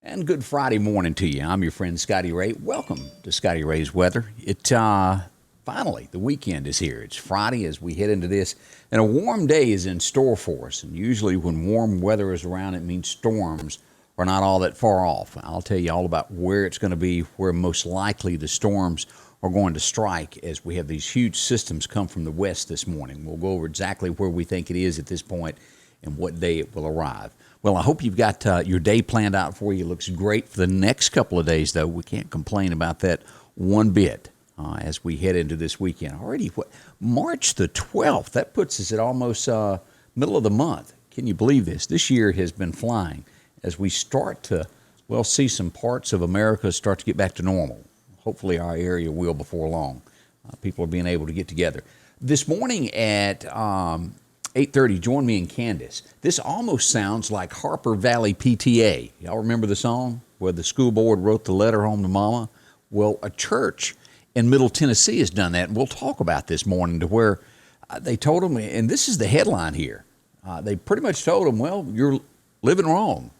And good Friday morning to you. I'm your friend Scotty Ray. Welcome to Scotty Ray's Weather. Finally, the weekend is here. It's Friday as we head into this, and a warm day is in store for us. And usually when warm weather is around, it means storms are not all that far off. I'll tell you all about where it's going to be, where most likely the storms are going to strike as we have these huge systems come from the west this morning. We'll go over exactly where we think it is at this point and what day it will arrive. Well, I hope you've got your day planned out for you. It looks great for the next couple of days, though. We can't complain about that one bit as we head into this weekend. Already, March the 12th. That puts us at almost middle of the month. Can you believe this? This year has been flying as we start to, see some parts of America start to get back to normal. Hopefully our area will before long. People are being able to get together. This morning at 8:30, join me in Candace. This almost sounds like Harper Valley PTA. Y'all remember the song where the school board wrote the letter home to mama? Well, a church in Middle Tennessee has done that, and we'll talk about this morning to where they told them, and this is the headline here, they pretty much told them, well, you're living wrong.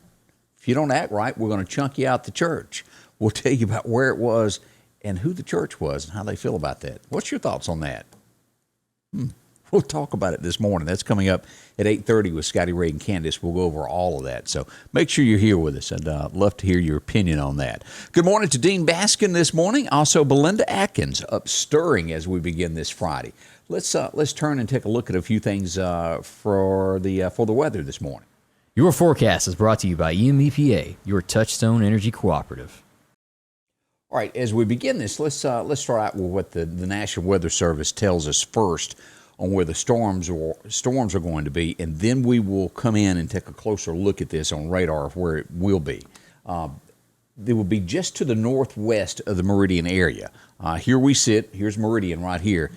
If you don't act right, we're going to chunk you out the church. We'll tell you about where it was and who the church was and how they feel about that. What's your thoughts on that? We'll talk about it this morning. That's coming up at 8:30 with Scotty Ray and Candace. We'll go over all of that. So make sure you're here with us. I'd love to hear your opinion on that. Good morning to Dean Baskin this morning. Also, Belinda Atkins up stirring as we begin this Friday. Let's turn and take a look at a few things for the weather this morning. Your forecast is brought to you by EMEPA, your Touchstone Energy Cooperative. All right, as we begin this, let's start out with what the National Weather Service tells us first on where the storms are going to be, and then we will come in and take a closer look at this on radar of where it will be. They will be just to the northwest of the Meridian area. Here we sit. Here's Meridian right here.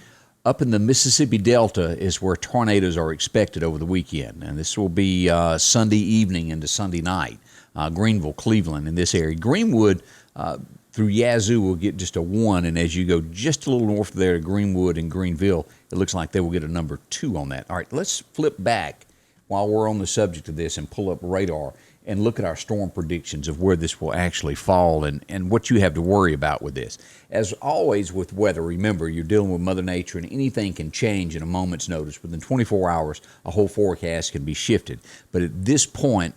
Up in the Mississippi Delta is where tornadoes are expected over the weekend, and this will be Sunday evening into Sunday night. Greenville, Cleveland, in this area. Greenwood through Yazoo will get just a 1, and as you go just a little north of there to Greenwood and Greenville, it looks like they will get a number 2 on that. All right, let's flip back while we're on the subject of this and pull up radar and look at our storm predictions of where this will actually fall and what you have to worry about with this. As always with weather, remember, you're dealing with Mother Nature, and anything can change in a moment's notice. Within 24 hours, a whole forecast can be shifted. But at this point,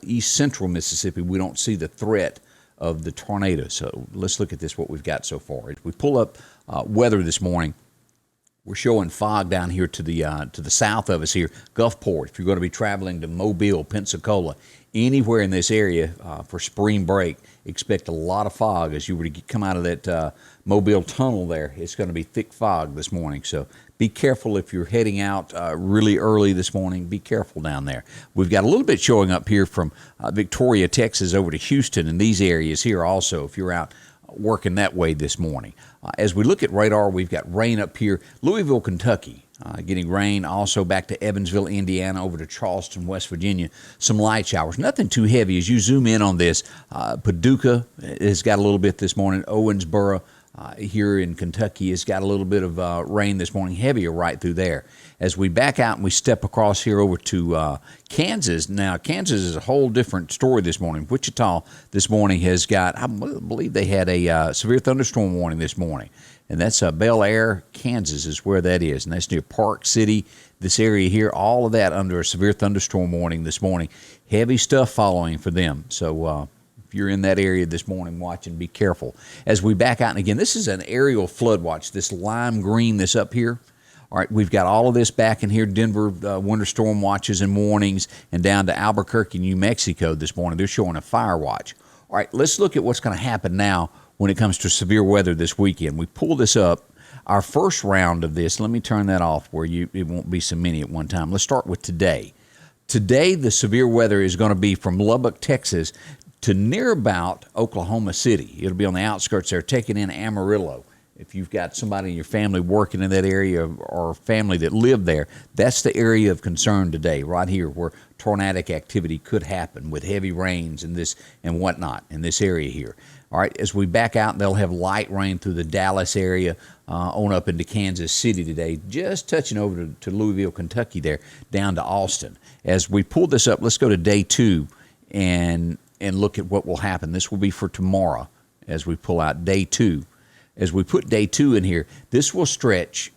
east central Mississippi, we don't see the threat of the tornado. So let's look at this, what we've got so far. If we pull up weather this morning, we're showing fog down here to the south of us here, Gulfport. If you're going to be traveling to Mobile, Pensacola, anywhere in this area for spring break, expect a lot of fog as you were to come out of that Mobile tunnel there. It's going to be thick fog this morning. So be careful if you're heading out really early this morning. Be careful down there. We've got a little bit showing up here from Victoria, Texas, over to Houston and these areas here also if you're out working that way this morning. As we look at radar, we've got rain up here. Louisville, Kentucky, getting rain. Also back to Evansville, Indiana, over to Charleston, West Virginia. Some light showers. Nothing too heavy. As you zoom in on this, Paducah has got a little bit this morning. Owensboro here in Kentucky has got a little bit of rain this morning, heavier right through there. As we back out and we step across here over to Kansas, now Kansas is a whole different story this morning. Wichita this morning has got, I believe they had a severe thunderstorm warning this morning, and that's Bel Air, Kansas is where that is, and that's near Park City, this area here, all of that under a severe thunderstorm warning this morning. Heavy stuff following for them, so if you're in that area this morning watching, be careful. As we back out, and again, this is an aerial flood watch, this lime green that's up here. All right, we've got all of this back in here, Denver winter storm watches and warnings, and down to Albuquerque, New Mexico this morning. They're showing a fire watch. All right, let's look at what's going to happen now when it comes to severe weather this weekend. We pull this up. Our first round of this, let me turn that off where it won't be so many at one time. Let's start with today. Today, the severe weather is going to be from Lubbock, Texas, to near about Oklahoma City. It'll be on the outskirts there, taking in Amarillo. If you've got somebody in your family working in that area or family that live there, that's the area of concern today, right here where tornadic activity could happen with heavy rains and this and whatnot in this area here. All right, as we back out, they'll have light rain through the Dallas area on up into Kansas City today, just touching over to Louisville, Kentucky there, down to Austin. As we pull this up, let's go to day 2. And and look at what will happen. This will be for tomorrow as we pull out day 2. As we put day 2 in here, this will stretch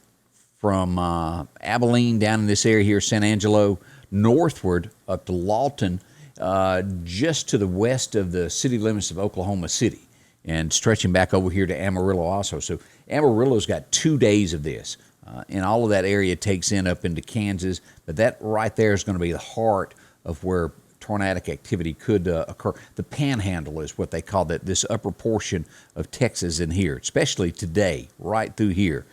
from Abilene down in this area here, San Angelo, northward up to Lawton, just to the west of the city limits of Oklahoma City, and stretching back over here to Amarillo also. So Amarillo's got 2 days of this, and all of that area takes in up into Kansas, but that right there is going to be the heart of where tornadic activity could occur. The panhandle is what they call that, this upper portion of Texas in here, especially today, right through here.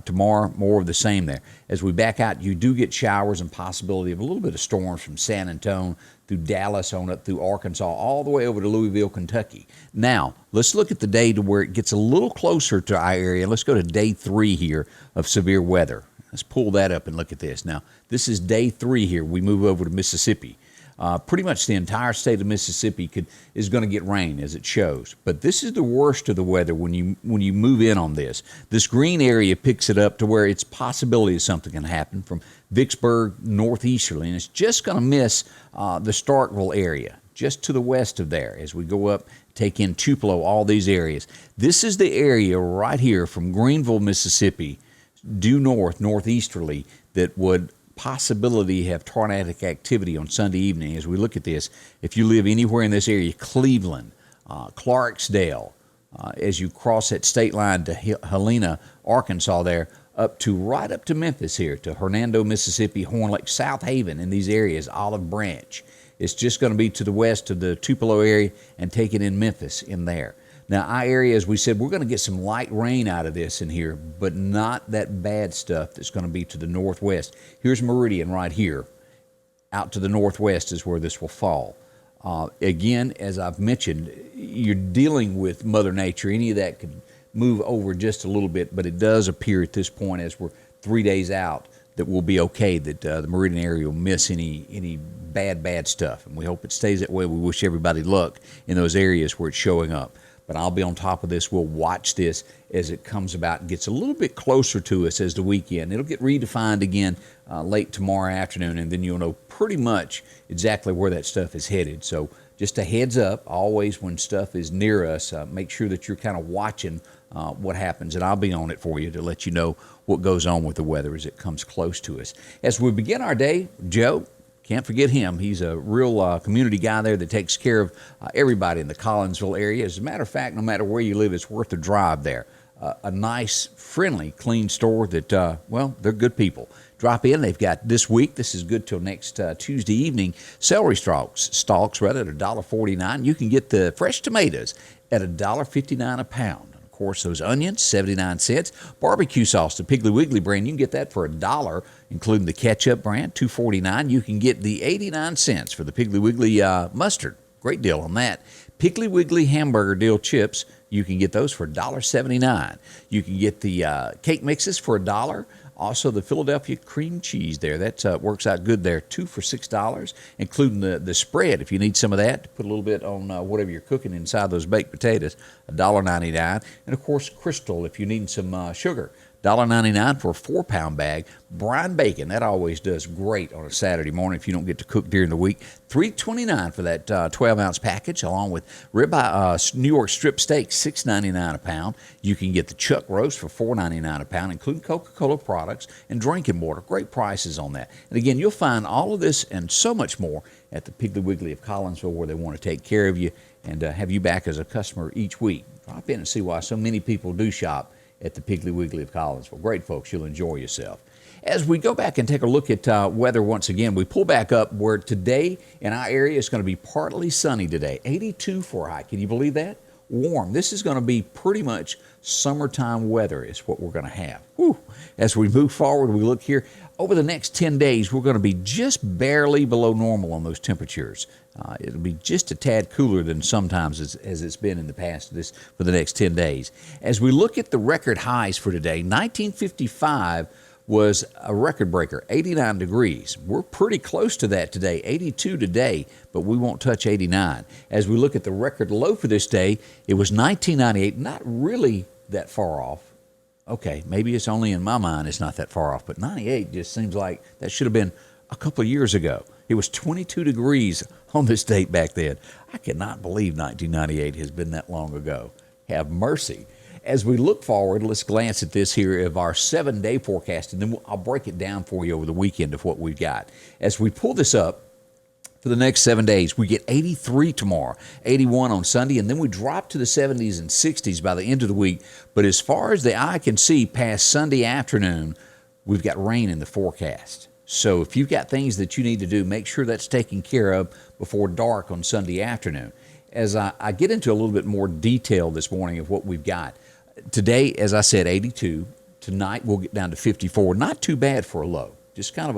Tomorrow, more of the same there. As we back out, you do get showers and possibility of a little bit of storms from San Antonio through Dallas on up through Arkansas, all the way over to Louisville, Kentucky. Now, let's look at the day to where it gets a little closer to our area. Let's go to day 3 here of severe weather. Let's pull that up and look at this. Now, this is day 3 here. We move over to Mississippi. Pretty much the entire state of Mississippi is going to get rain as it shows. But this is the worst of the weather when you move in on this. This green area picks it up to where it's possibility of something can happen from Vicksburg northeasterly, and it's just going to miss the Starkville area, just to the west of there as we go up, take in Tupelo, all these areas. This is the area right here from Greenville, Mississippi, due northeasterly, that would possibility have tornadic activity on Sunday evening. As we look at this, if you live anywhere in this area, Cleveland, Clarksdale, as you cross that state line to Helena, Arkansas there, right up to Memphis here, to Hernando, Mississippi, Horn Lake, South Haven, in these areas, Olive Branch. It's just going to be to the west of the Tupelo area and taking in Memphis in there. Now, our area, as we said, we're going to get some light rain out of this in here, but not that bad stuff that's going to be to the northwest. Here's Meridian right here. Out to the northwest is where this will fall. Again, as I've mentioned, you're dealing with Mother Nature. Any of that could move over just a little bit, but it does appear at this point, as we're 3 days out, that we'll be okay, that the Meridian area will miss any bad stuff. And we hope it stays that way. We wish everybody luck in those areas where it's showing up. But I'll be on top of this. We'll watch this as it comes about and gets a little bit closer to us as the weekend. It'll get redefined again late tomorrow afternoon, and then you'll know pretty much exactly where that stuff is headed. So just a heads up, always when stuff is near us, make sure that you're kind of watching what happens, and I'll be on it for you to let you know what goes on with the weather as it comes close to us. As we begin our day, Joe, can't forget him. He's a real community guy there that takes care of everybody in the Collinsville area. As a matter of fact, no matter where you live, it's worth the drive there. A nice, friendly, clean store that, well, they're good people. Drop in. They've got this week, this is good till next Tuesday evening, celery stalks rather, at $1.49. You can get the fresh tomatoes at $1.59 a pound. Of course, those onions, 79 cents. Barbecue sauce, the Piggly Wiggly brand, you can get that for $1, including the ketchup brand, $2.49. You can get the 89 cents for the Piggly Wiggly mustard. Great deal on that. Piggly Wiggly hamburger deal chips, you can get those for $1.79. You can get the cake mixes for $1. Also, the Philadelphia cream cheese there, that works out good there, 2 for $6, including the spread. If you need some of that, to put a little bit on whatever you're cooking inside those baked potatoes, $1.99. And, of course, Crystal, if you need some sugar, $1.99 for a 4-pound bag. Brine bacon, that always does great on a Saturday morning if you don't get to cook during the week. $3.29 for that 12-ounce package, along with ribeye, New York strip steak, $6.99 a pound. You can get the chuck roast for $4.99 a pound, including Coca-Cola products and drinking water. Great prices on that. And again, you'll find all of this and so much more at the Piggly Wiggly of Collinsville, where they want to take care of you and have you back as a customer each week. Drop in and see why so many people do shop at the Piggly Wiggly of Collinsville. Great folks, you'll enjoy yourself. As we go back and take a look at weather once again, we pull back up where today in our area it's going to be partly sunny today. 82 for a high. Can you believe that? Warm. This is going to be pretty much summertime weather is what we're going to have. Whew. As we move forward, we look here. Over the next 10 days, we're going to be just barely below normal on those temperatures. It'll be just a tad cooler than sometimes as it's been in the past for the next 10 days. As we look at the record highs for today, 1955 was a record breaker, 89 degrees. We're pretty close to that today, 82 today, but we won't touch 89. As we look at the record low for this day, it was 1998, not really that far off. Okay, maybe it's only in my mind it's not that far off, but 98 just seems like that should have been a couple of years ago. It was 22 degrees on this date back then. I cannot believe 1998 has been that long ago. Have mercy. As we look forward, let's glance at this here of our 7-day forecast, and then I'll break it down for you over the weekend of what we've got. As we pull this up, for the next 7 days, we get 83 tomorrow, 81 on Sunday, and then we drop to the 70s and 60s by the end of the week. But as far as the eye can see past Sunday afternoon, we've got rain in the forecast. So if you've got things that you need to do, make sure that's taken care of before dark on Sunday afternoon. As I get into a little bit more detail this morning of what we've got, today, as I said, 82. Tonight, we'll get down to 54. Not too bad for a low. Just kind of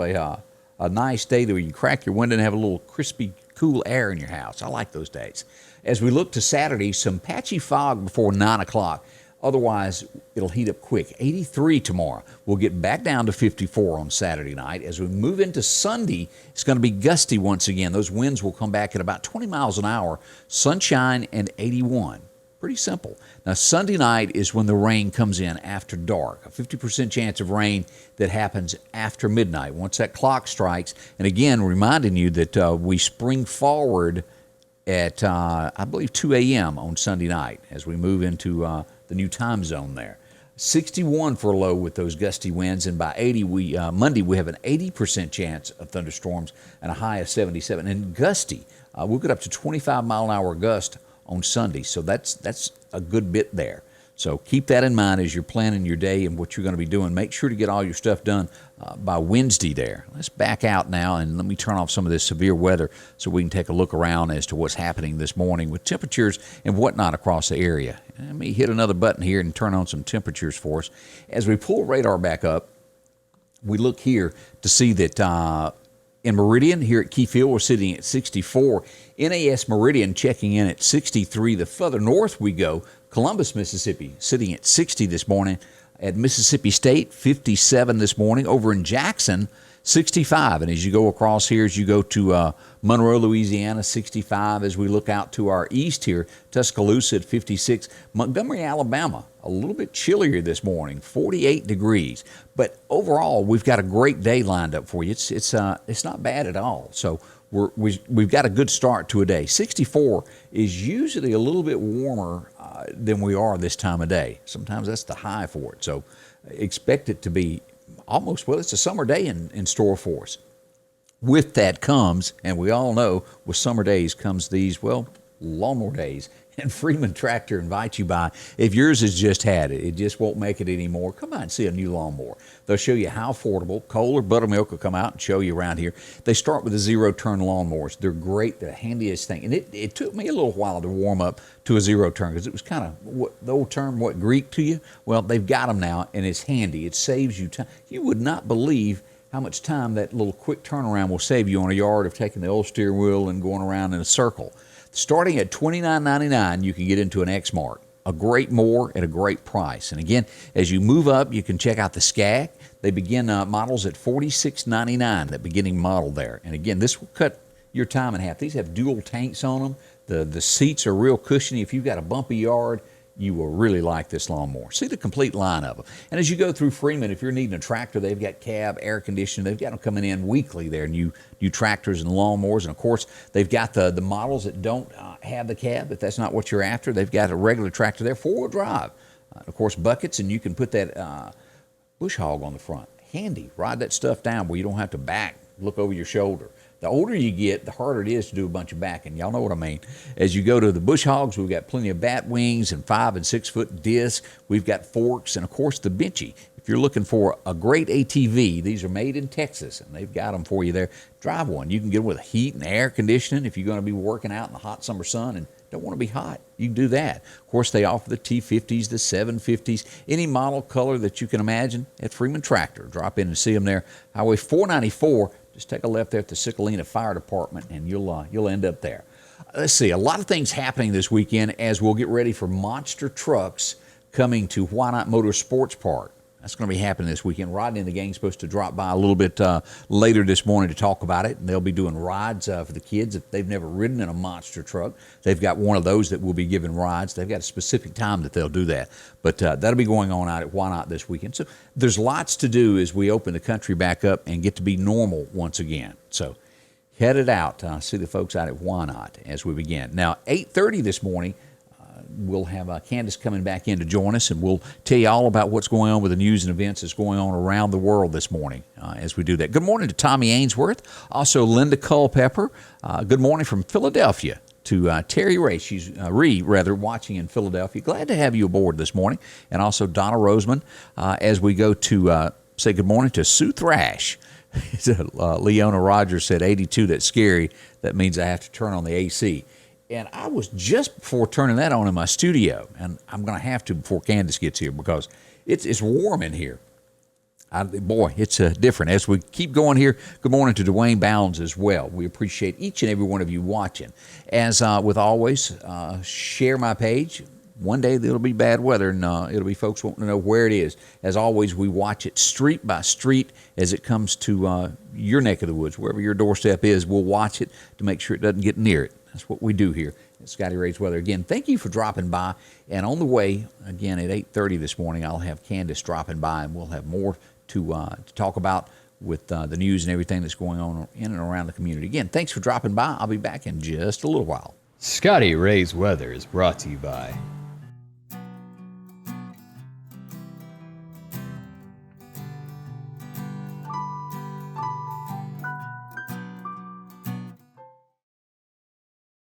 a nice day where you can crack your window and have a little crispy, cool air in your house. I like those days. As we look to Saturday, some patchy fog before 9 o'clock. Otherwise, it'll heat up quick. 83 tomorrow. We'll get back down to 54 on Saturday night. As we move into Sunday, it's going to be gusty once again. Those winds will come back at about 20 miles an hour. Sunshine and 81. Pretty simple. Now, Sunday night is when the rain comes in after dark. A 50% chance of rain that happens after midnight, once that clock strikes. And again, reminding you that we spring forward at, I believe, 2 a.m. on Sunday night as we move into the new time zone there. 61 for a low with those gusty winds, and by Monday we have an 80% chance of thunderstorms and a high of 77. And gusty, we'll get up to 25-mile-an-hour gust on Sunday, so that's a good bit there. So keep that in mind as you're planning your day and what you're going to be doing. Make sure to get all your stuff done by Wednesday there. Let's back out now and let me turn off some of this severe weather so we can take a look around as to what's happening this morning with temperatures and whatnot across the area. Let me hit another button here and turn on some temperatures for us. As we pull radar back up, we look here to see that in Meridian, here at Keyfield, we're sitting at 64. NAS Meridian checking in at 63. The further north we go, Columbus, Mississippi, sitting at 60 this morning. At Mississippi State, 57 this morning. Over in Jackson, 65. And as you go across here, as you go to Monroe, Louisiana, 65. As we look out to our east here, Tuscaloosa at 56. Montgomery, Alabama, a little bit chillier this morning, 48 degrees. But overall, we've got a great day lined up for you. It's not bad at all. So we've got a good start to a day. 64 is usually a little bit warmer than we are this time of day. Sometimes that's the high for it. So expect it to be almost, well, it's a summer day in store for us. With that comes, and we all know with summer days comes these, well, lawnmower days. And Freeman Tractor invites you by. If yours has just had it, it just won't make it anymore, come by and see a new lawnmower. They'll show you how affordable. Cole or Buttermilk will come out and show you around here. They start with the zero-turn lawnmowers. They're great, the handiest thing. And it took me a little while to warm up to a zero-turn because it was kind of, what the old term, what, Greek to you? Well, they've got them now, and it's handy. It saves you time. You would not believe how much time that little quick turnaround will save you on a yard of taking the old steering wheel and going around in a circle. Starting at $29.99, you can get into an Exmark, a great mower at a great price. And again, as you move up, you can check out the Skag. They begin models at $46.99, that beginning model there. And again, this will cut your time in half. These have dual tanks on them. The seats are real cushiony. If you've got a bumpy yard, you will really like this lawnmower. See the complete line of them. And as you go through Freeman, if you're needing a tractor, they've got cab, air conditioning. They've got them coming in weekly there, new tractors and lawnmowers. And, of course, they've got the models that don't have the cab. If that's not what you're after, they've got a regular tractor there, four-wheel drive. Of course, buckets, and you can put that bush hog on the front. Handy. Ride that stuff down where you don't have to look over your shoulder. The older you get, the harder it is to do a bunch of backing. Y'all know what I mean. As you go to the bush hogs, we've got plenty of bat wings and 5- and 6-foot discs. We've got forks and, of course, the benchy. If you're looking for a great ATV, these are made in Texas, and they've got them for you there. Drive one. You can get them with heat and air conditioning if you're going to be working out in the hot summer sun and don't want to be hot. You can do that. Of course, they offer the T50s, the 750s, any model color that you can imagine at Freeman Tractor. Drop in and see them there. Highway 494. Just take a left there at the Sicalina Fire Department, and you'll end up there. Let's see, a lot of things happening this weekend as we'll get ready for monster trucks coming to Why Not Motorsports Park. That's going to be happening this weekend. Rodney and the gang's supposed to drop by a little bit later this morning to talk about it. And they'll be doing rides for the kids if they've never ridden in a monster truck. They've got one of those that will be giving rides. They've got a specific time that they'll do that. But that'll be going on out at Why Not this weekend. So there's lots to do as we open the country back up and get to be normal once again. So headed out. See the folks out at Why Not as we begin. Now, 8:30 this morning, we'll have Candace coming back in to join us, and we'll tell you all about what's going on with the news and events that's going on around the world this morning as we do that. Good morning to Tommy Ainsworth, also Linda Culpepper. Good morning from Philadelphia to Terry Ray. She's watching in Philadelphia. Glad to have you aboard this morning. And also Donna Roseman as we go to say good morning to Sue Thrash. Leona Rogers said 82, that's scary. That means I have to turn on the AC. And I was just before turning that on in my studio, and I'm going to have to before Candace gets here because it's warm in here. It's different. As we keep going here, good morning to Dwayne Bounds as well. We appreciate each and every one of you watching. As with always, share my page. One day there'll be bad weather, and it'll be folks wanting to know where it is. As always, we watch it street by street as it comes to your neck of the woods. Wherever your doorstep is, we'll watch it to make sure it doesn't get near it. That's what we do here at Scotty Ray's Weather. Again, thank you for dropping by. And on the way, again, at 8:30 this morning, I'll have Candace dropping by, and we'll have more to talk about with the news and everything that's going on in and around the community. Again, thanks for dropping by. I'll be back in just a little while. Scotty Ray's Weather is brought to you by